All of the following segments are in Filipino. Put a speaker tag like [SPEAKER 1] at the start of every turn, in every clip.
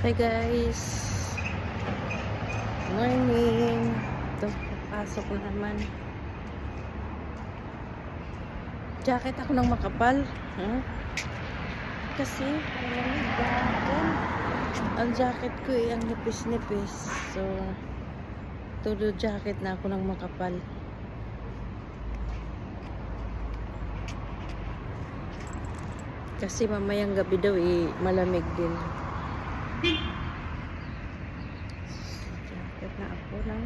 [SPEAKER 1] Hi guys, morning. Ito, pasok na naman. Jacket ako ng makapal. Kasi ang jacket ko ang nipis-nipis. So, todo jacket na ako ng makapal. Kasi mamayang gabi daw malamig din. Jacket na ako ng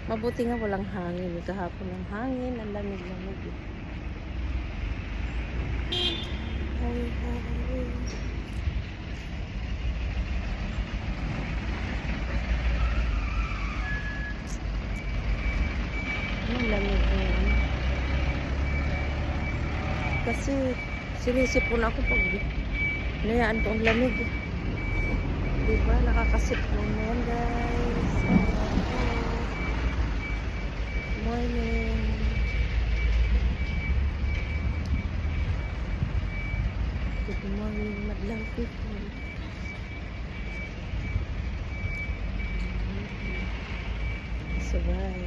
[SPEAKER 1] mabuti nga walang hangin. Kahapon ng hangin, ang lamig-lamig. Hi. Ang lamig ngayon. Kasi sinisipon ako pag nayaan ko ang lamig. Diba? Nakakasipon na yan guys. Morning. Good morning, madlang people. Sabay.